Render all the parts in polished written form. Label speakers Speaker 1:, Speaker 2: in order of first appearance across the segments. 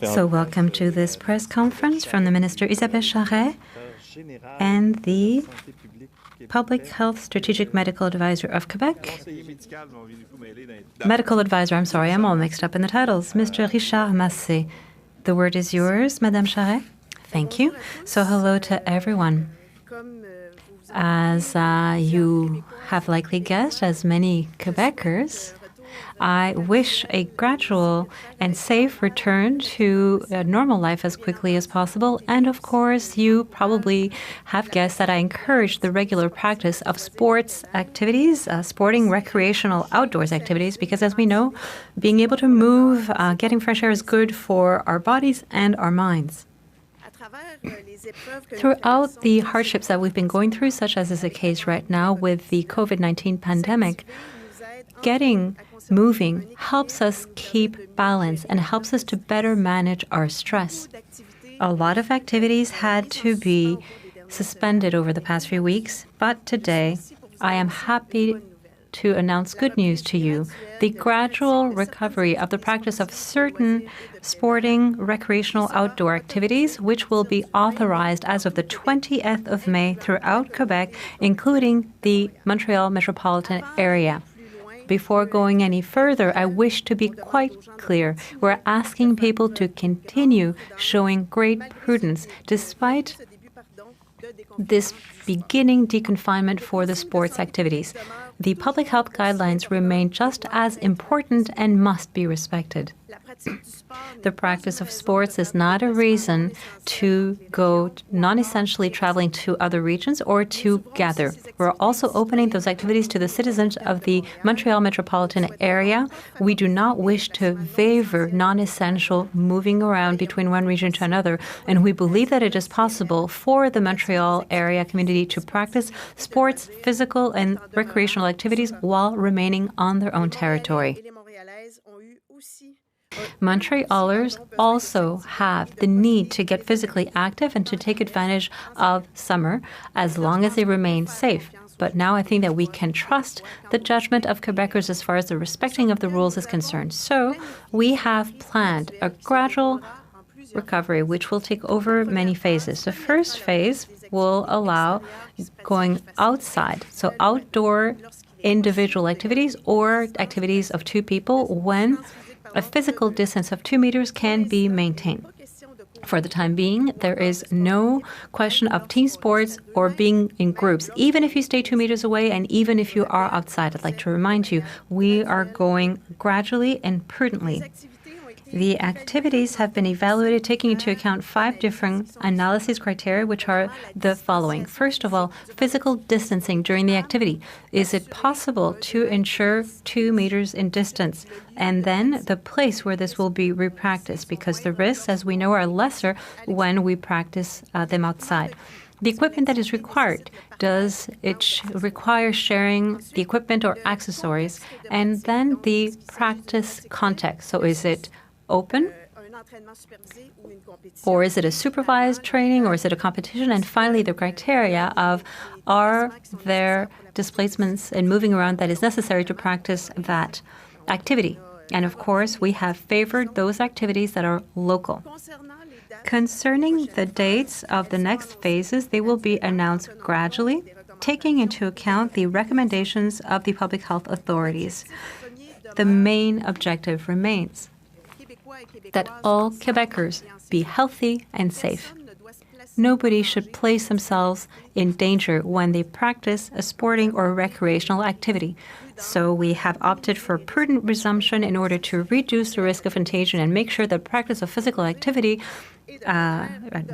Speaker 1: So welcome to this press conference from the Minister Isabelle Charest and the Public Health Strategic Medical Advisor of Quebec. Medical Advisor, I'm sorry, I'm all mixed up in the titles. Mr. Richard Massé, the word is yours, Madame Charest. Thank you. So hello to everyone. As you have likely guessed, as many Quebecers, I wish a gradual and safe return to a normal life as quickly as possible. And of course, you probably have guessed that I encourage the regular practice of sports activities, sporting, recreational, outdoors activities, because as we know, being able to move, getting fresh air is good for our bodies and our minds. Throughout the hardships that we've been going through, such as is the case right now with the COVID-19 pandemic, getting moving helps us keep balance and helps us to better manage our stress. A lot of activities had to be suspended over the past few weeks, but today I am happy to announce good news to you. The gradual recovery of the practice of certain sporting, recreational, outdoor activities, which will be authorized as of the 20th of May throughout Quebec, including the Montreal metropolitan area. Before going any further, I wish to be quite clear. We're asking people to continue showing great prudence despite this beginning deconfinement for the sports activities. The public health guidelines remain just as important and must be respected. The practice of sports is not a reason to go non-essentially traveling to other regions or to gather. We're also opening those activities to the citizens of the Montreal metropolitan area. We do not wish to favor non-essential moving around between one region to another, and we believe that it is possible for the Montreal area community to practice sports, physical and recreational activities while remaining on their own territory. Montrealers also have the need to get physically active and to take advantage of summer as long as they remain safe. But now I think that we can trust the judgment of Quebecers as far as the respecting of the rules is concerned. So we have planned a gradual recovery, which will take over many phases. The first phase will allow going outside, so outdoor individual activities or activities of two people when a physical distance of 2 meters can be maintained. For the time being, there is no question of team sports or being in groups, even if you stay 2 meters away and even if you are outside. I'd like to remind you, we are going gradually and prudently. The activities have been evaluated taking into account 5 different analysis criteria, which are the following. First of all, physical distancing during the activity. Is it possible to ensure 2 meters in distance? And then the place where this will be repracticed, because the risks, as we know, are lesser when we practice them outside. The equipment that is required, does it require sharing the equipment or accessories? And then the practice context. So is it open, or is it a supervised training, or is it a competition? And finally, the criteria of are there displacements and moving around that is necessary to practice that activity? And of course, we have favored those activities that are local. Concerning the dates of the next phases, they will be announced gradually, taking into account the recommendations of the public health authorities. The main objective remains that all Quebecers be healthy and safe. Nobody should place themselves in danger when they practice a sporting or recreational activity. So we have opted for prudent resumption in order to reduce the risk of contagion and make sure that practice of physical activity,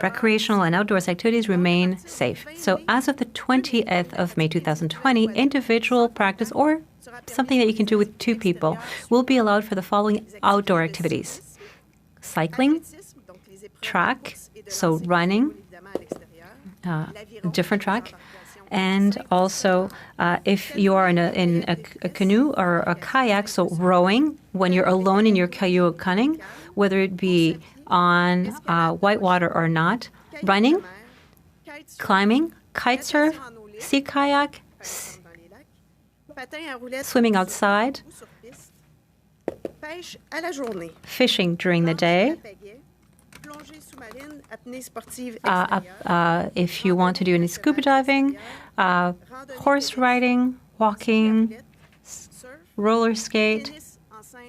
Speaker 1: recreational and outdoors activities remain safe. So as of the 20th of May 2020, individual practice or something that you can do with 2 people will be allowed for the following outdoor activities: cycling, track, so running, different track, and also if you are in a canoe or a kayak, so rowing when you're alone in your canoe, whether it be on white water or not, running, climbing, kite surf, sea kayak, swimming outside, fishing during the day. If you want to do any scuba diving, horse riding, walking, roller skate,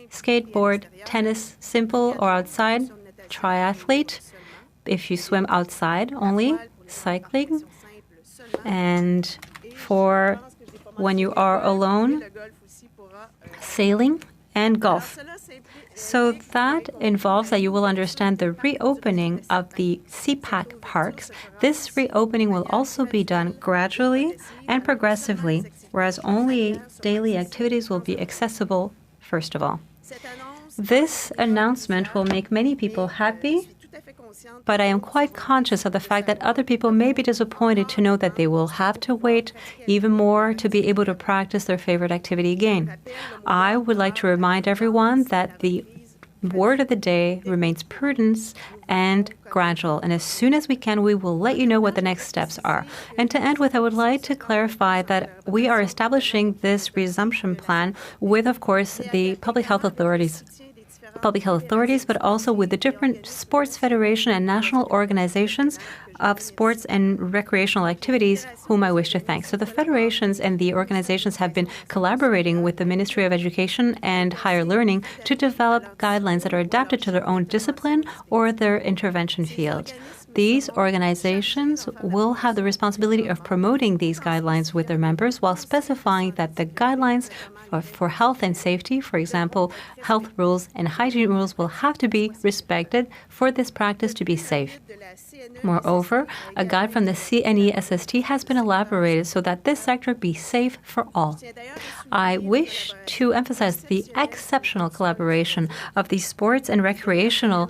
Speaker 1: skateboard, tennis, simple or outside, triathlete, if you swim outside only, cycling, and for when you are alone, sailing and golf. So that involves that you will understand the reopening of the CPAC parks. This reopening will also be done gradually and progressively, whereas only daily activities will be accessible first of all. This announcement will make many people happy, but I am quite conscious of the fact that other people may be disappointed to know that they will have to wait even more to be able to practice their favorite activity again. I would like to remind everyone that the word of the day remains prudence and gradual. And as soon as we can, we will let you know what the next steps are. And to end with, I would like to clarify that we are establishing this resumption plan with, of course, the public health authorities, but also with the different sports federation and national organizations of sports and recreational activities, whom I wish to thank. So the federations and the organizations have been collaborating with the Ministry of Education and Higher Learning to develop guidelines that are adapted to their own discipline or their intervention field. These organizations will have the responsibility of promoting these guidelines with their members while specifying that the guidelines for health and safety, for example, health rules and hygiene rules, will have to be respected for this practice to be safe. Moreover, a guide from the CNESST has been elaborated so that this sector be safe for all. I wish to emphasize the exceptional collaboration of the sports and recreational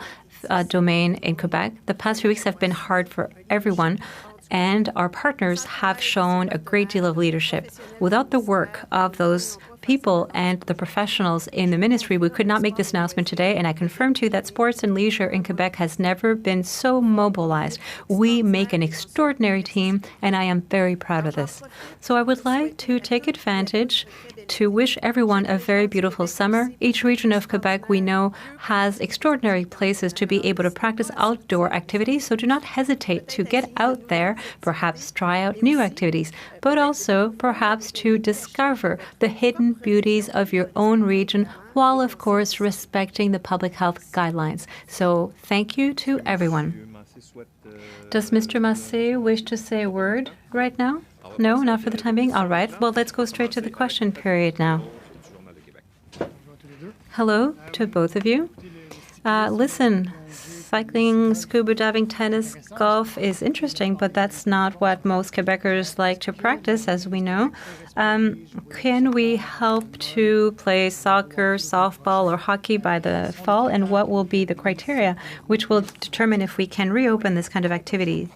Speaker 1: domain in Quebec. The past few weeks have been hard for everyone, and our partners have shown a great deal of leadership. Without the work of those people and the professionals in the ministry, we could not make this announcement today, and I confirm to you that sports and leisure in Quebec has never been so mobilized. We make an extraordinary team, and I am very proud of this. So I would like to take advantage to wish everyone a very beautiful summer. Each region of Quebec, we know, has extraordinary places to be able to practice outdoor activities, so do not hesitate to get out there, perhaps try out new activities, but also perhaps to discover the hidden beauties of your own region while, of course, respecting the public health guidelines. So thank you to everyone. Does Mr. Massé wish to say a word right now? No, not for the time being? All right. Well, let's go straight to the question period now. Hello to both of you. Listen, cycling, scuba diving, tennis, golf is interesting, but that's not what most Quebecers like to practice, as we know. Can we help to play soccer, softball, or hockey by the fall? And what will be the criteria which will determine if we can reopen this kind of activity?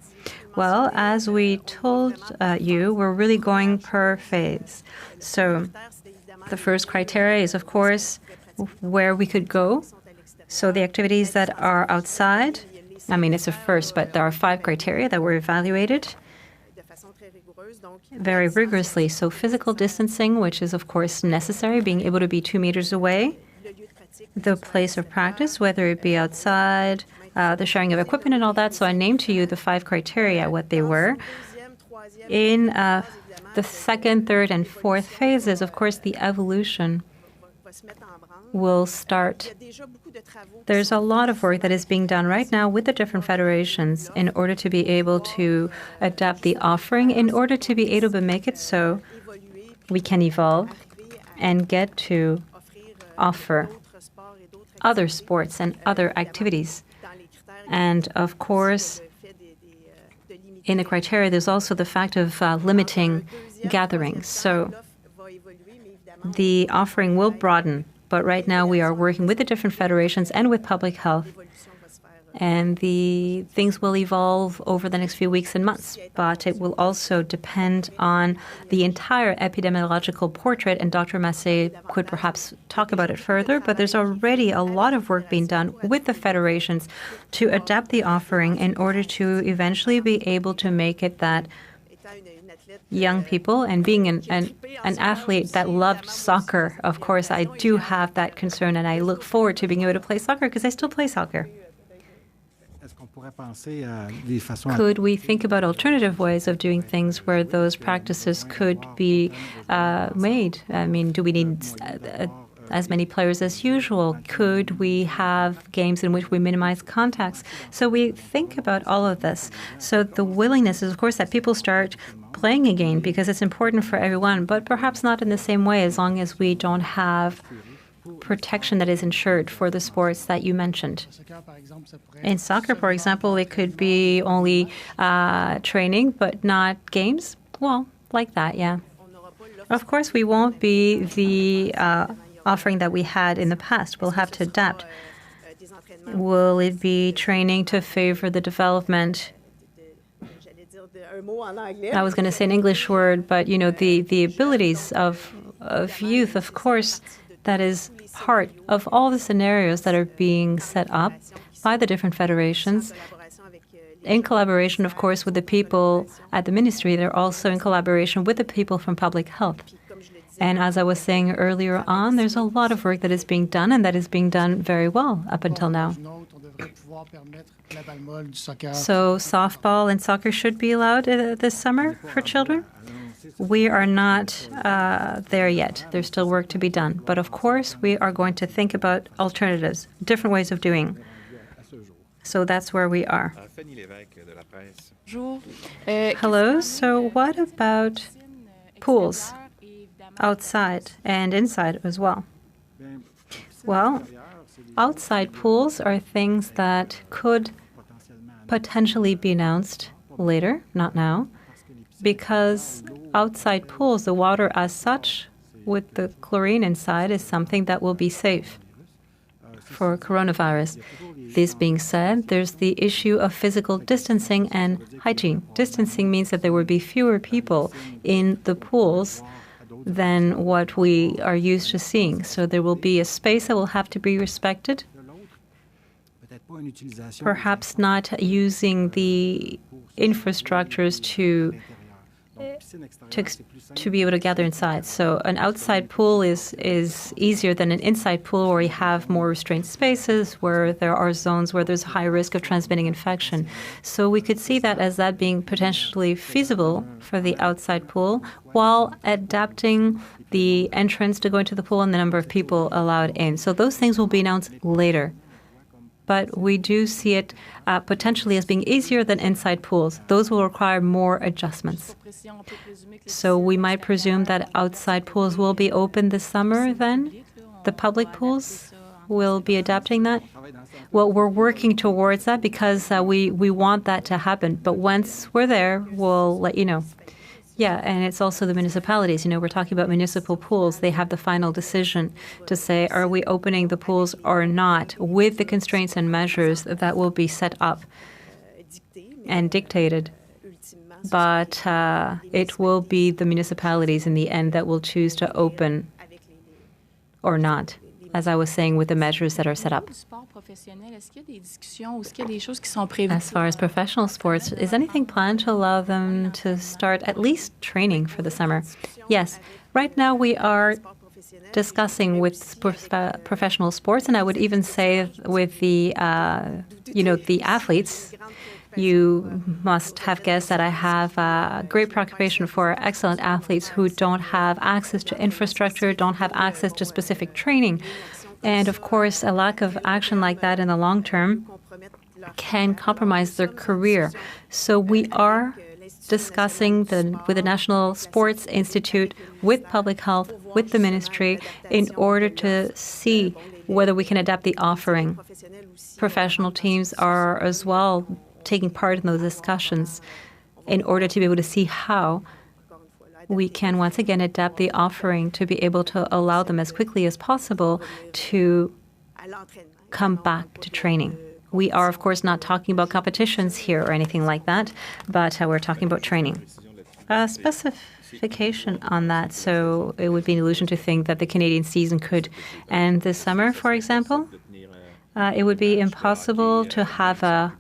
Speaker 1: Well, as we told you, we're really going per phase. So the first criteria is, of course, where we could go. So the activities that are outside, I mean, it's a first, but there are 5 criteria that were evaluated very rigorously. So physical distancing, which is, of course, necessary, being able to be 2 meters away. The place of practice, whether it be outside, the sharing of equipment and all that. So I named to you the 5 criteria, what they were. In the second, third, and fourth phases, of course, the evolution will start. There's a lot of work that is being done right now with the different federations in order to be able to adapt the offering, in order to be able to make it so we can evolve and get to offer other sports and other activities. And of course, in the criteria, there's also the fact of limiting gatherings. So the offering will broaden, but right now we are working with the different federations and with public health. And the things will evolve over the next few weeks and months, but it will also depend on the entire epidemiological portrait, and Dr. Massé could perhaps talk about it further, but there's already a lot of work being done with the federations to adapt the offering in order to eventually be able to make it that young people. And being an athlete that loved soccer, of course, I do have that concern, and I look forward to being able to play soccer because I still play soccer. Could we think about alternative ways of doing things where those practices could be made? I mean, do we need as many players as usual? Could we have games in which we minimize contacts? So we think about all of this. So the willingness is, of course, that people start playing again because it's important for everyone, but perhaps not in the same way as long as we don't have protection that is ensured for the sports that you mentioned. In soccer, for example, it could be only training but not games. Well, like that, yeah. Of course, we won't be the offering that we had in the past. We'll have to adapt. Will it be training to favor the development? I was going to say an English word, but the abilities of youth, of course, that is part of all the scenarios that are being set up by the different federations, in collaboration, of course, with the people at the ministry. They're also in collaboration with the people from public health. And as I was saying earlier on, there's a lot of work that is being done, and that is being done very well up until now. So softball and soccer should be allowed this summer for children? We are not there yet. There's still work to be done. But of course, we are going to think about alternatives, different ways of doing. So that's where we are. Hello. So what about pools outside and inside as well? Well, outside pools are things that could potentially be announced later, not now, because outside pools, the water as such, with the chlorine inside, is something that will be safe for coronavirus. This being said, there's the issue of physical distancing and hygiene. Distancing means that there will be fewer people in the pools than what we are used to seeing. So there will be a space that will have to be respected. Perhaps not using the infrastructures to be able to gather inside. So an outside pool is easier than an inside pool where you have more restrained spaces, where there are zones where there's high risk of transmitting infection. So we could see that as that being potentially feasible for the outside pool while adapting the entrance to go into the pool and the number of people allowed in. So those things will be announced later. But we do see it potentially as being easier than inside pools. Those will require more adjustments. So we might presume that outside pools will be open this summer then? The public pools will be adapting that? Well, we're working towards that because we want that to happen. But once we're there, we'll let you know. Yeah, and it's also the municipalities. We're talking about municipal pools. They have the final decision to say, are we opening the pools or not, with the constraints and measures that will be set up and dictated. But it will be the municipalities in the end that will choose to open or not, as I was saying, with the measures that are set up. As far as professional sports, is anything planned to allow them to start at least training for the summer? Yes. Right now we are discussing with professional sports, and I would even say with the athletes. You must have guessed that I have a great preoccupation for excellent athletes who don't have access to infrastructure, don't have access to specific training. And of course, a lack of action like that in the long term can compromise their career. So we are discussing with the National Sports Institute, with Public Health, with the Ministry, in order to see whether we can adapt the offering. Professional teams are as well taking part in those discussions in order to be able to see how we can once again adapt the offering to be able to allow them as quickly as possible to come back to training. We are, of course, not talking about competitions here or anything like that, but we're talking about training. Specification on that, so it would be an illusion to think that the Canadian season could end this summer, for example. It would be impossible to have a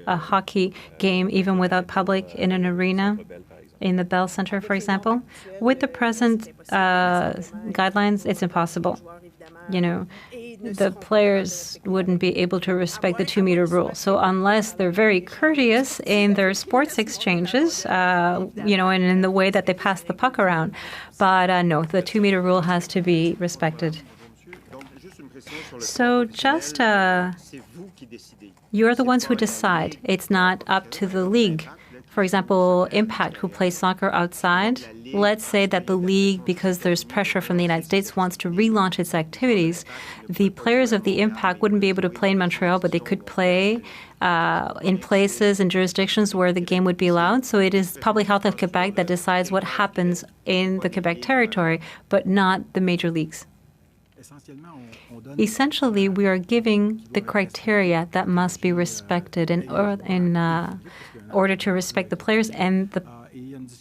Speaker 1: hockey game even without public in an arena. in the Bell Center, for example. With the present guidelines, it's impossible. The players wouldn't be able to respect the 2-meter rule. So unless they're very courteous in their sports exchanges, and in the way that they pass the puck around. But no, the 2-meter rule has to be respected. So just you're the ones who decide. It's not up to the league. For example, Impact, who plays soccer outside, let's say that the league, because there's pressure from the United States, wants to relaunch its activities. The players of the Impact wouldn't be able to play in Montreal, but they could play in places and jurisdictions where the game would be allowed. So it is Public Health of Quebec that decides what happens in the Quebec territory, but not the major leagues. Essentially, we are giving the criteria that must be respected in order to respect the players and the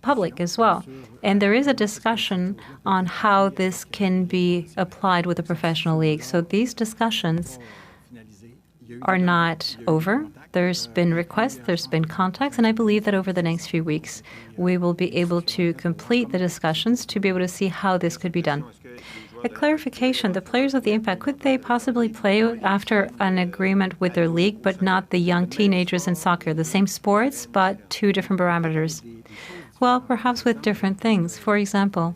Speaker 1: public as well. And there is a discussion on how this can be applied with the professional league. So these discussions are not over. There's been requests, there's been contacts, and I believe that over the next few weeks, we will be able to complete the discussions to be able to see how this could be done. A clarification, the players of the Impact, could they possibly play after an agreement with their league, but not the young teenagers in soccer, the same sports, but 2 different parameters? Well, perhaps with different things. For example,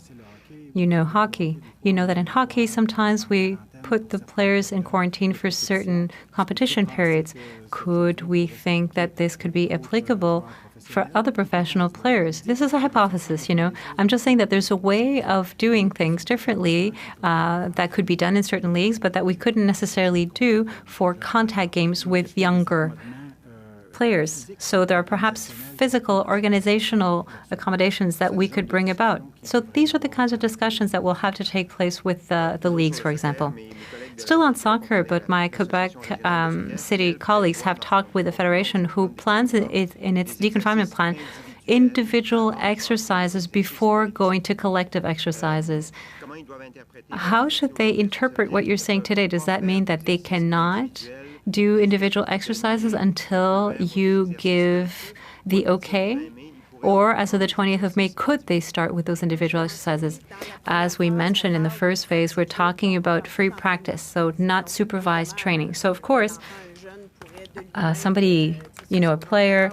Speaker 1: hockey. You know that in hockey, sometimes we put the players in quarantine for certain competition periods. Could we think that this could be applicable for other professional players? This is a hypothesis, I'm just saying that there's a way of doing things differently that could be done in certain leagues, but that we couldn't necessarily do for contact games with younger players. So there are perhaps physical, organizational accommodations that we could bring about. So these are the kinds of discussions that will have to take place with the leagues, for example. Still on soccer, but my Quebec city colleagues have talked with the Federation, who plans in its deconfinement plan individual exercises before going to collective exercises. How should they interpret what you're saying today? Does that mean that they cannot do individual exercises until you give the okay? Or as of the 20th of May, could they start with those individual exercises? As we mentioned in the first phase, we're talking about free practice, so not supervised training. So, of course, somebody, a player,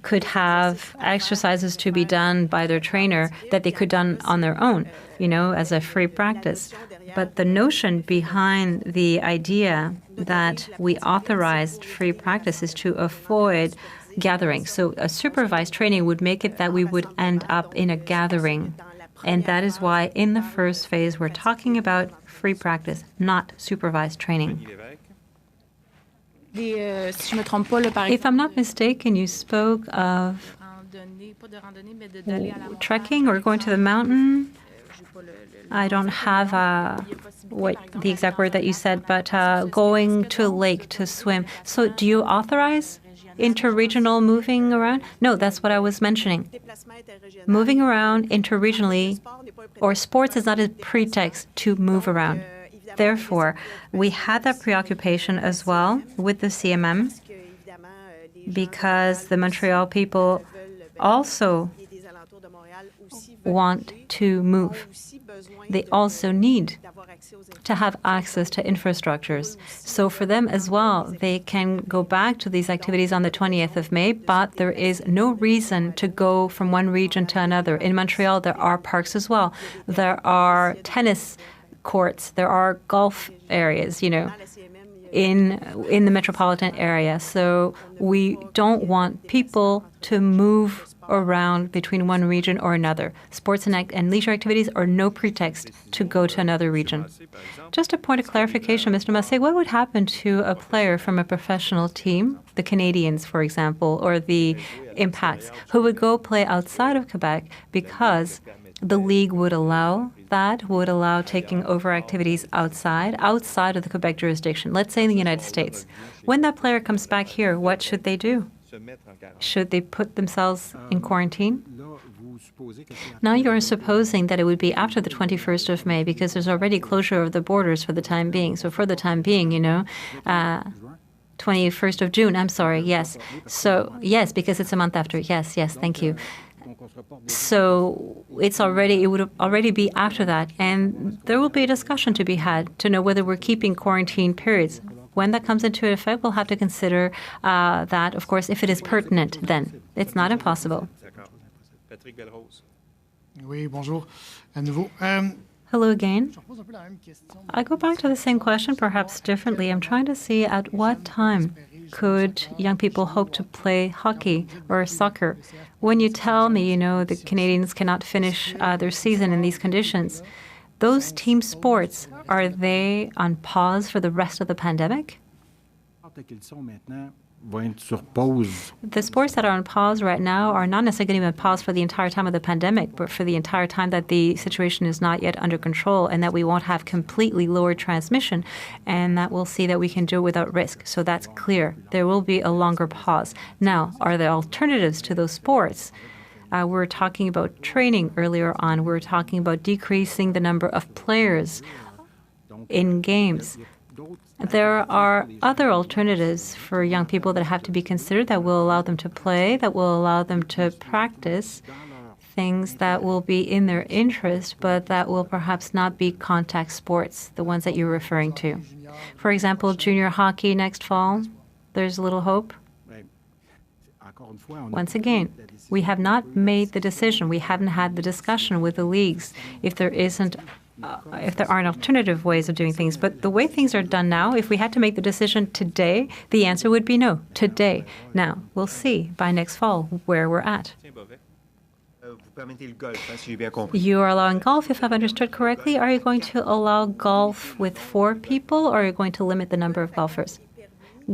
Speaker 1: could have exercises to be done by their trainer that they could done on their own, as a free practice. But the notion behind the idea that we authorized free practice is to avoid gathering. So a supervised training would make it that we would end up in a gathering. And that is why in the first phase we're talking about free practice, not supervised training. If I'm not mistaken, you spoke of trekking or going to the mountain. I don't have the exact word that you said, but going to a lake to swim. So do you authorize interregional moving around? No, that's what I was mentioning. Moving around interregionally or sports is not a pretext to move around. Therefore, we had that preoccupation as well with the CMM because the Montreal people also want to move. They also need to have access to infrastructures. So for them as well, they can go back to these activities on the 20th of May, but there is no reason to go from one region to another. In Montreal, there are parks as well. There are tennis courts. There are golf areas, in the metropolitan area. So we don't want people to move around between one region or another. Sports and leisure activities are no pretext to go to another region. Just a point of clarification, Mr. Massé, what would happen to a player from a professional team, the Canadians, for example, or the Impacts, who would go play outside of Quebec because the league would allow taking over activities outside of the Quebec jurisdiction, let's say in the United States. When that player comes back here, what should they do? Should they put themselves in quarantine? Now you're supposing that it would be after the 21st of May because there's already closure of the borders for the time being. So for the time being, 21st of June, I'm sorry, yes. So, yes, because it's a month after. Yes, thank you. So it would already be after that. And there will be a discussion to be had to know whether we're keeping quarantine periods. When that comes into effect, we'll have to consider that, of course, if it is pertinent then. It's not impossible.
Speaker 2: Oui, bonjour. À nouveau.
Speaker 1: Hello again. I go back to the same question, perhaps differently. I'm trying to see at what time could young people hope to play hockey or soccer? When you tell me, the Canadians cannot finish their season in these conditions, those team sports, are they on pause for the rest of the pandemic? The sports that are on pause right now are not necessarily going to be on pause for the entire time of the pandemic, but for the entire time that the situation is not yet under control and that we won't have completely lowered transmission and that we'll see that we can do it without risk. So that's clear. There will be a longer pause. Now, are there alternatives to those sports? We were talking about training earlier on. We were talking about decreasing the number of players in games. There are other alternatives for young people that have to be considered that will allow them to play, that will allow them to practice things that will be in their interest, but that will perhaps not be contact sports, the ones that you're referring to. For example, junior hockey next fall, there's little hope. Once again, we have not made the decision. We haven't had the discussion with the leagues if there aren't alternative ways of doing things. But the way things are done now, if we had to make the decision today, the answer would be no, today. Now, we'll see by next fall where we're at. You are allowing golf, if I've understood correctly. Are you going to allow golf with 4 people, or are you going to limit the number of golfers?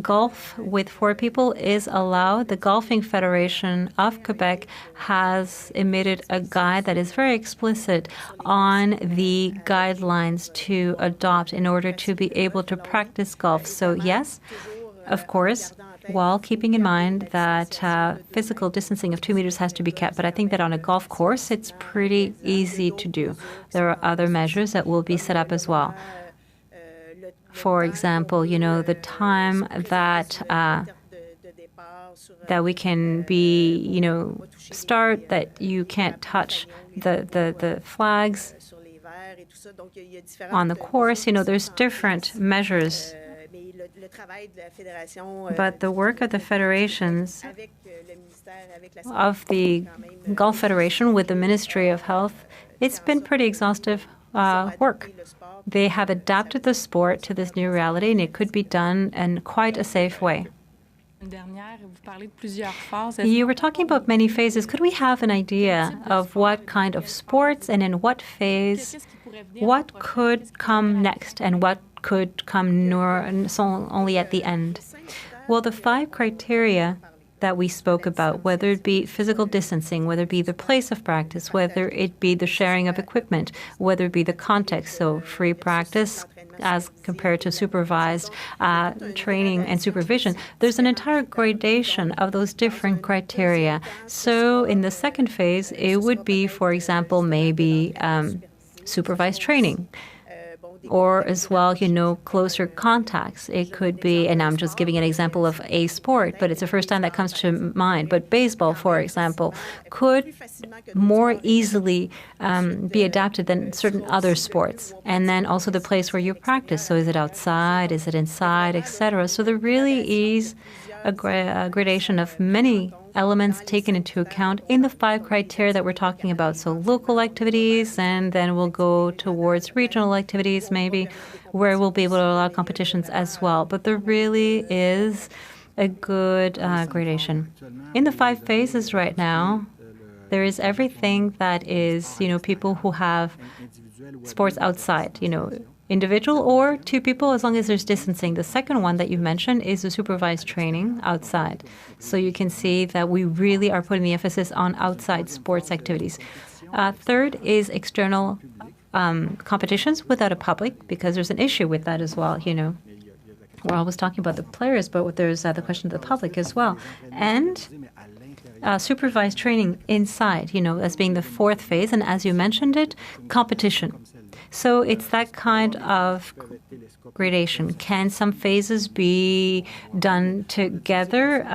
Speaker 1: Golf with 4 people is allowed. The Golfing Federation of Quebec has emitted a guide that is very explicit on the guidelines to adopt in order to be able to practice golf. So yes, of course, while keeping in mind that physical distancing of 2 meters has to be kept. But I think that on a golf course, it's pretty easy to do. There are other measures that will be set up as well. For example, the time that we can be, start, that you can't touch the flags on the course. There's different measures. But the work of the federations, of the Golf Federation with the Ministry of Health, it's been pretty exhaustive work. They have adapted the sport to this new reality, and it could be done in quite a safe way. You were talking about many phases. Could we have an idea of what kind of sports and in what phase, what could come next and what could come only at the end? Well, the 5 criteria that we spoke about, whether it be physical distancing, whether it be the place of practice, whether it be the sharing of equipment, whether it be the context, so free practice as compared to supervised training and supervision. There's an entire gradation of those different criteria. So in the second phase, it would be, for example, maybe supervised training. Or as well, closer contacts. It could be, and I'm just giving an example of a sport, but it's the first time that comes to mind. But baseball, for example, could more easily be adapted than certain other sports. And then also the place where you practice. So is it outside? Is it inside? Etc. So there really is a gradation of many elements taken into account in the 5 criteria that we're talking about. So local activities, and then we'll go towards regional activities maybe, where we'll be able to allow competitions as well. But there really is a good gradation. In the 5 phases right now, there is everything that is, people who have sports outside, individual or 2 people, as long as there's distancing. The second one that you mentioned is the supervised training outside. So you can see that we really are putting the emphasis on outside sports activities. Third is external competitions without a public, because there's an issue with that as well. We're always talking about the players, but there's the question of the public as well. And supervised training inside, as being the 4th phase. And as you mentioned it, competition. So it's that kind of gradation. Can some phases be done together?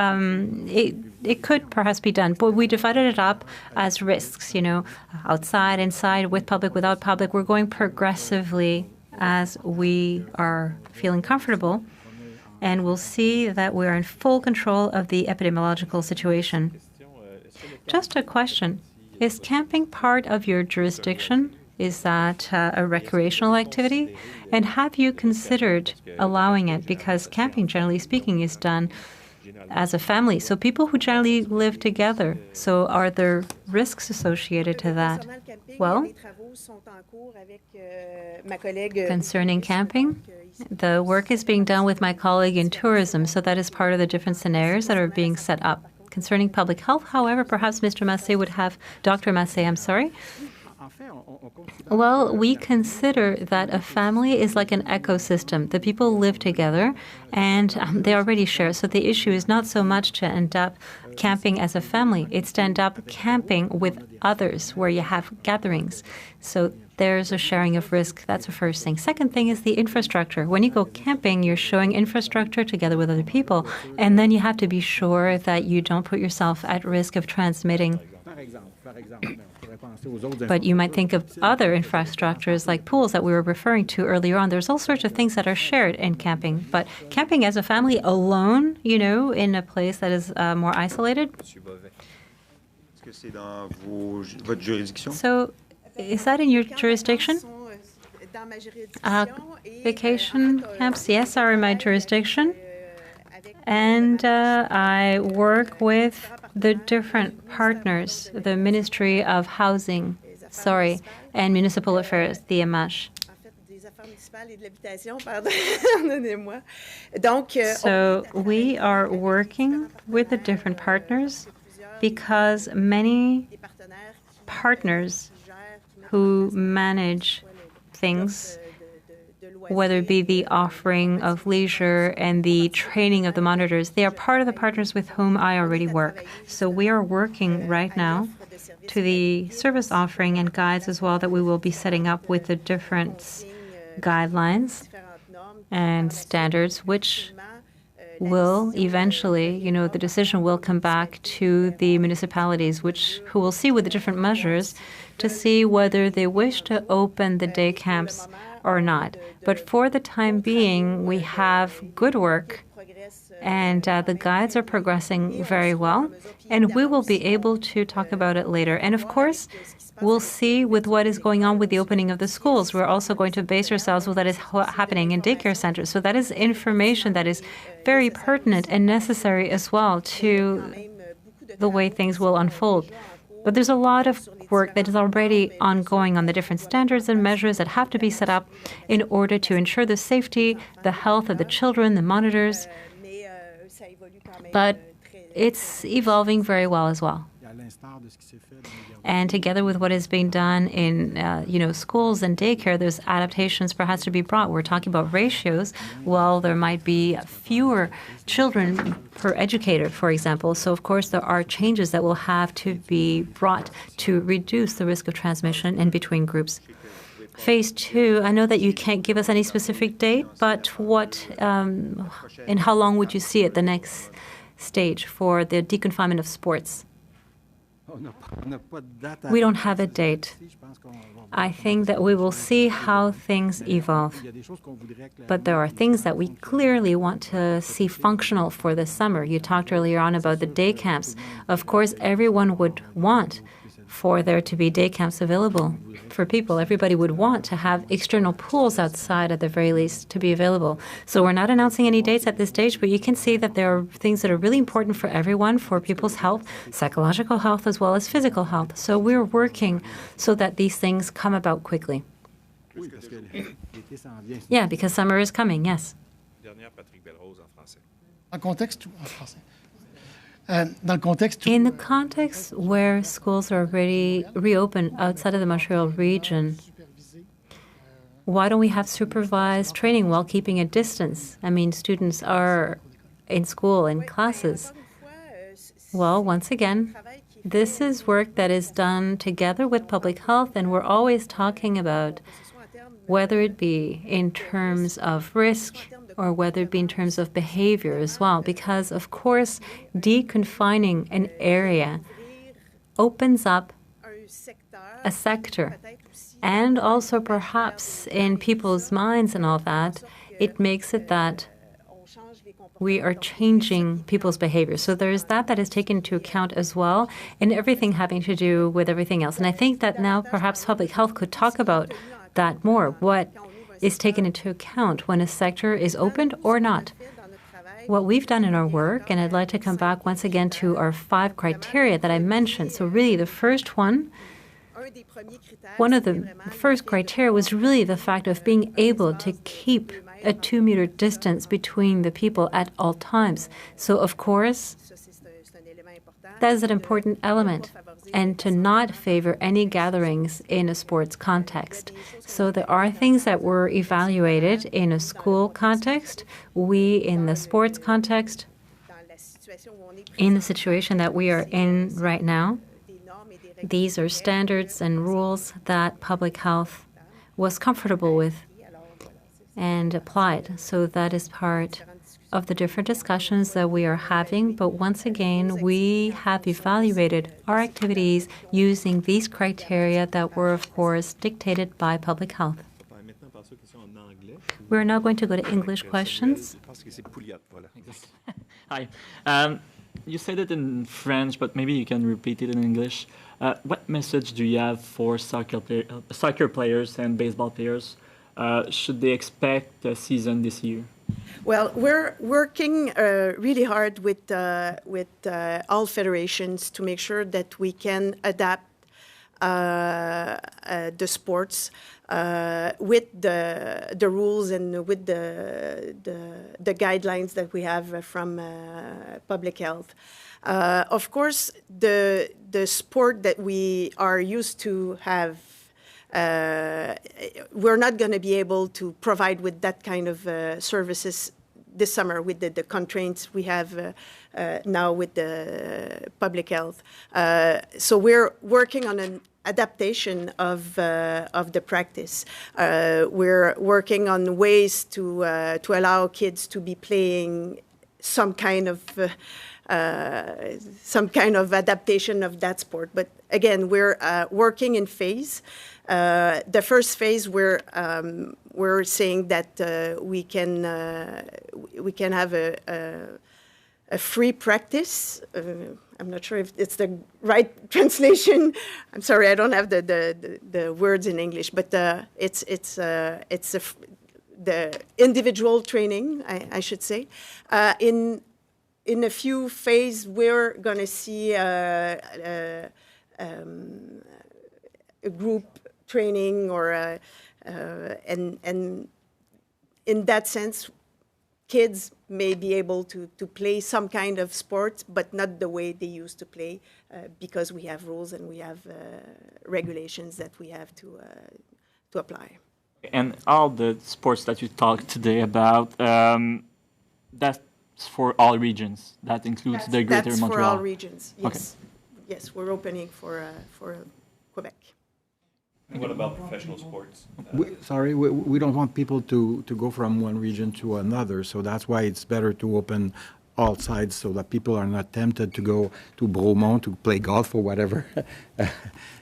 Speaker 1: it could perhaps be done. But we divided it up as risks, outside, inside, with public, without public. We're going progressively as we are feeling comfortable. And we'll see that we're in full control of the epidemiological situation. Just a question. Is camping part of your jurisdiction? Is that a recreational activity? And have you considered allowing it? Because camping, generally speaking, is done as a family. So people who generally live together. So are there risks associated to that? Well, concerning camping, the work is being done with my colleague in tourism. So that is part of the different scenarios that are being set up. Concerning public health, however, perhaps Mr. Massé would have, Dr. Massé, I'm sorry. Well, we consider that a family is like an ecosystem. The people live together and they already share. So the issue is not so much to end up camping as a family. It's to end up camping with others where you have gatherings. So there's a sharing of risk. That's the first thing. Second thing is the infrastructure. When you go camping, you're showing infrastructure together with other people. And then you have to be sure that you don't put yourself at risk of transmitting. But you might think of other infrastructures like pools that we were referring to earlier on. There's all sorts of things that are shared in camping. But camping as a family alone, in a place that is more isolated. So is that in your jurisdiction? Vacation camps, yes, are in my jurisdiction. And I work with the different partners, the Ministry of Housing, and Municipal Affairs, the MH. So we are working with the different partners because many partners who manage things, whether it be the offering of leisure and the training of the monitors, they are part of the partners with whom I already work. So we are working right now to the service offering and guides as well that we will be setting up with the different guidelines and standards, which will eventually, the decision will come back to the municipalities, who will see with the different measures to see whether they wish to open the day camps or not. But for the time being, we have good work, and the guides are progressing very well, and we will be able to talk about it later. And of course, we'll see with what is going on with the opening of the schools. We're also going to base ourselves with what is happening in daycare centers. So that is information that is very pertinent and necessary as well to the way things will unfold. But there's a lot of work that is already ongoing on the different standards and measures that have to be set up in order to ensure the safety, the health of the children, the monitors. But it's evolving very well as well. And together with what is being done in schools and daycare, there's adaptations perhaps to be brought. We're talking about ratios. Well, there might be fewer children per educator, for example. So, of course, there are changes that will have to be brought to reduce the risk of transmission in between groups. Phase 2, I know that you can't give us any specific date, but what and how long would you see it, the next stage for the deconfinement of sports? We don't have a date. I think that we will see how things evolve. But there are things that we clearly want to see functional for this summer. You talked earlier on about the day camps. Of course, everyone would want for there to be day camps available for people. Everybody would want to have external pools outside at the very least to be available. So we're not announcing any dates at this stage, but you can see that there are things that are really important for everyone, for people's health, psychological health, as well as physical health. So we're working so that these things come about quickly. Yeah, because summer is coming, yes. In the context where schools are already reopened outside of the Montreal region, why don't we have supervised training while keeping a distance? I mean, students are in school, in classes. Well, once again, this is work that is done together with public health, and we're always talking about whether it be in terms of risk or whether it be in terms of behavior as well, because, of course, deconfining an area opens up a sector. And also perhaps in people's minds and all that, it makes it that we are changing people's behavior. So there's that is taken into account as well, and everything having to do with everything else. And I think that now perhaps public health could talk about that more. What is taken into account when a sector is opened or not? What we've done in our work, and I'd like to come back once again to our 5 criteria that I mentioned. So really the first one of the first criteria was really the fact of being able to keep a 2-meter distance between the people at all times. So, of course, that is an important element, and to not favor any gatherings in a sports context. So there are things that were evaluated in a school context, we in the sports context, in the situation that we are in right now. These are standards and rules that public health was comfortable with and applied. So that is part of the different discussions that we are having. But once again, we have evaluated our activities using these criteria that were, of course, dictated by public health. We're now going to go to English questions.
Speaker 3: Hi. You said it in French, but maybe you can repeat it in English. What message do you have for soccer players and baseball players? Should they expect a season this year?
Speaker 4: Well, we're working really hard with all federations to make sure that we can adapt the sports with the rules and with the guidelines that we have from public health. Of course, the sport that we are used to have, we're not going to be able to provide with that kind of services this summer with the constraints we have now with the public health. So we're working on an adaptation of the practice. We're working on ways to allow kids to be playing some kind of adaptation of that sport. But again, we're working in phase. The first phase, we're saying that we can have a free practice. I'm not sure if it's the right translation. I'm sorry, I don't have the words in English, but it's the individual training, I should say. In a few phases, we're going to see a group training, or and in that sense, kids may be able to play some kind of sport, but not the way they used to play, because we have rules and we have regulations that we have to apply.
Speaker 3: And all the sports that you talked today about, that's for all regions. That includes the Greater Montreal.
Speaker 4: That's for all regions. Yes,
Speaker 3: okay.
Speaker 4: Yes, we're opening for Quebec.
Speaker 5: And what about professional sports?
Speaker 6: We don't want people to go from one region to another, so that's why it's better to open all sides so that people are not tempted to go to Bromont to play golf or whatever.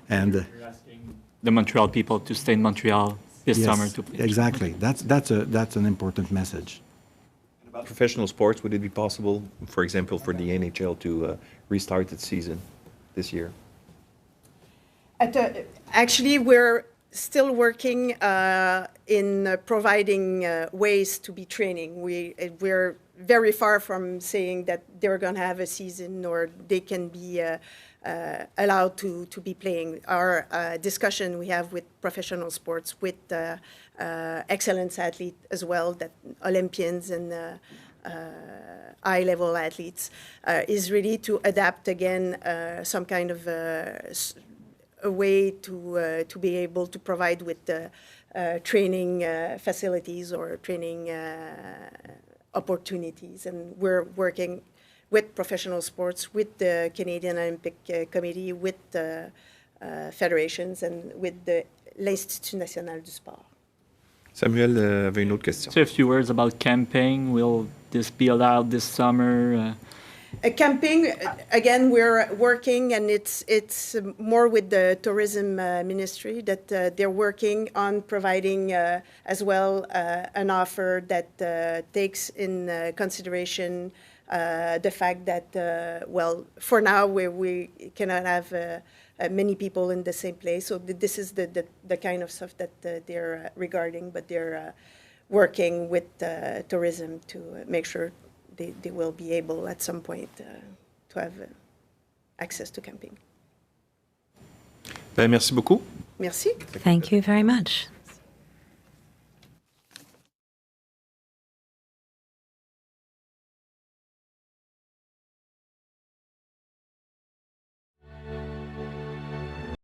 Speaker 6: And
Speaker 3: you're asking the Montreal people to stay in Montreal this summer to play.
Speaker 6: Exactly. That's an important message.
Speaker 5: And about professional sports, would it be possible, for example, for the NHL to restart its season this year?
Speaker 4: Actually, we're still working in providing ways to be training. We're very far from saying that they're going to have a season or they can be allowed to be playing. Our discussion we have with professional sports, with excellence athletes as well, that Olympians and high-level athletes, is really to adapt again some kind of a way to be able to provide with training facilities or training opportunities. And we're working with professional sports, with the Canadian Olympic Committee, with the federations, and with l'Institut National du Sport.
Speaker 5: Samuel avait une autre question.
Speaker 3: Say a few words about camping. Will this be allowed this summer?
Speaker 4: Camping, again, we're working, and it's more with the tourism ministry that they're working on providing as well an offer that takes in consideration the fact that, well, for now we cannot have many people in the same place. So this is the kind of stuff that they're regarding, but they're working with tourism to make sure they will be able at some point to have access to camping.
Speaker 5: Ben, merci beaucoup.
Speaker 4: Merci.
Speaker 1: Thank you very much.